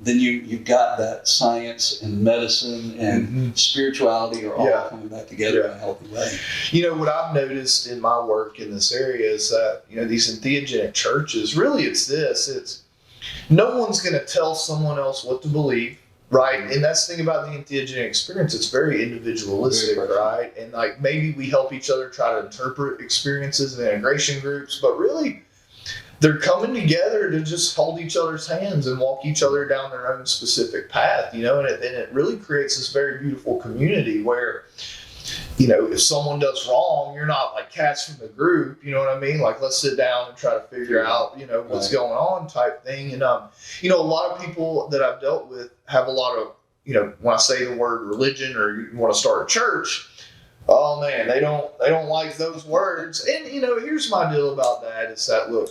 you've got that science and medicine and spirituality are all coming back together in a healthy way. What I've noticed in my work in this area is that, these entheogenic churches, really it's no one's going to tell someone else what to believe, right? And that's the thing about the entheogenic experience. It's very individualistic, right? And like maybe we help each other try to interpret experiences in integration groups, but really they're coming together to just hold each other's hands and walk each other down their own specific path, and it really creates this very beautiful community where, if someone does wrong, you're not like cast from the group, you know what I mean? Like, let's sit down and try to figure out, what's going on type thing. And, a lot of people that I've dealt with have a lot of, when I say the word religion or you want to start a church, oh man, they don't like those words. And, here's my deal about that is that, look,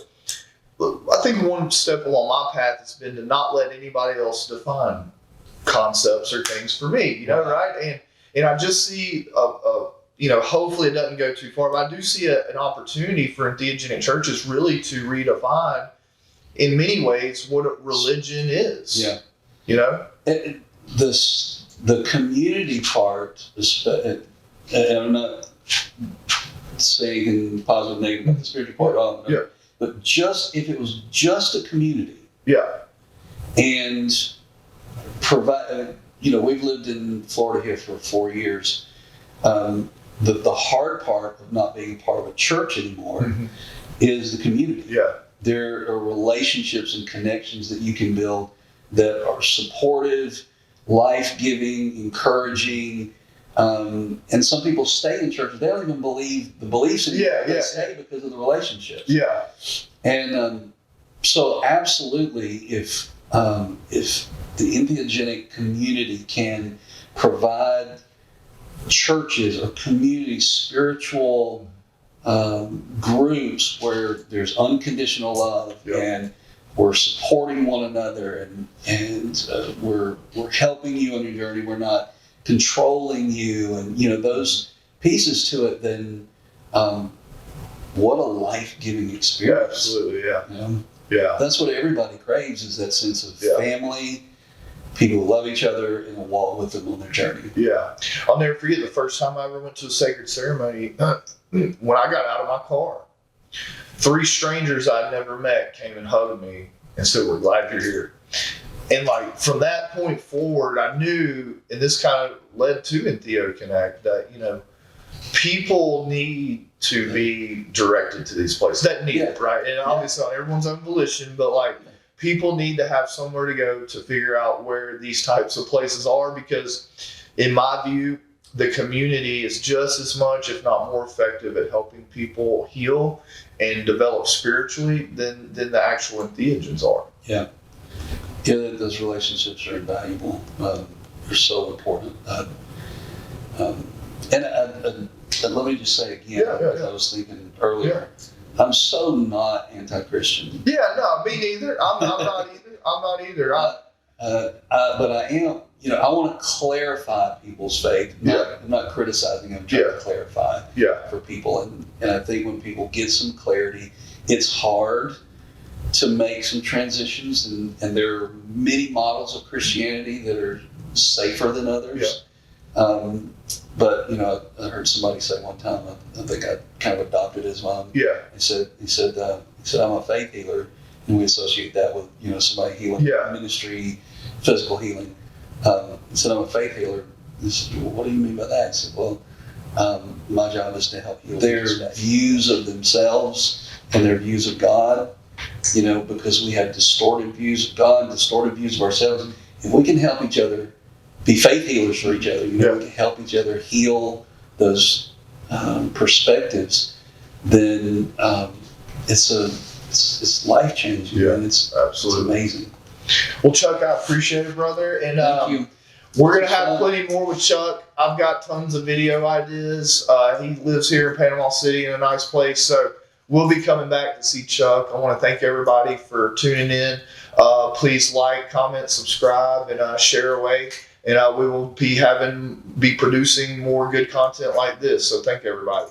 I think one step along my path has been to not let anybody else define concepts or things for me, right? And I just see, hopefully it doesn't go too far, but I do see an opportunity for entheogenic churches really to redefine, in many ways, what religion is. Yeah. The community part, and I'm not saying in positive, negative about the spiritual part, but if it was just a community, and provide, we've lived in Florida here for 4 years. The hard part of not being part of a church anymore is the community. There are relationships and connections that you can build that are supportive, life-giving, encouraging. And some people stay in churches. They don't even believe the beliefs anymore. They stay because of the relationships. And so absolutely, if the entheogenic community can provide churches or community spiritual groups where there's unconditional love and we're supporting one another and we're helping you on your journey, we're not controlling you, and those pieces to it, then what a life-giving experience. Absolutely, that's what everybody craves, is that sense of family, people who love each other and will walk with them on their journey. I'll never forget the first time I ever went to a sacred ceremony. When I got out of my car, 3 strangers I'd never met came and hugged me and said, "We're glad you're here." And like from that point forward, I knew, and this kind of led to EntheoConnect, that people need to be directed to these places. That need it, right? And obviously on everyone's own volition, but like people need to have somewhere to go to figure out where these types of places are, because in my view, the community is just as much, if not more effective at helping people heal and develop spiritually than the actual entheogens are. Those relationships are invaluable. They're so important. And let me just say again, as I was thinking earlier, I'm so not anti-Christian. Yeah, no, me neither. I'm not either. But I am, I want to clarify people's faith. I'm not criticizing them, I'm trying to clarify for people. And I think when people get some clarity, it's hard to make some transitions. And there are many models of Christianity that are safer than others. But I heard somebody say one time, I think I kind of adopted his mom. He said, I'm a faith healer, and we associate that with somebody healing ministry, physical healing. He said, I'm a faith healer. He said, well, what do you mean by that? He said, well, my job is to help heal their views of themselves and their views of God. Because we have distorted views of God, distorted views of ourselves. If we can help each other be faith healers for each other, we can help each other heal those perspectives, then it's life changing. And it's amazing. Well, Chuck, I appreciate it, brother. And thank you. We're going to have plenty more with Chuck. I've got tons of video ideas. He lives here in Panama City in a nice place. So we'll be coming back to see Chuck. I want to thank everybody for tuning in. Please like, comment, subscribe, and share away. And we will be producing more good content like this. So thank you, everybody.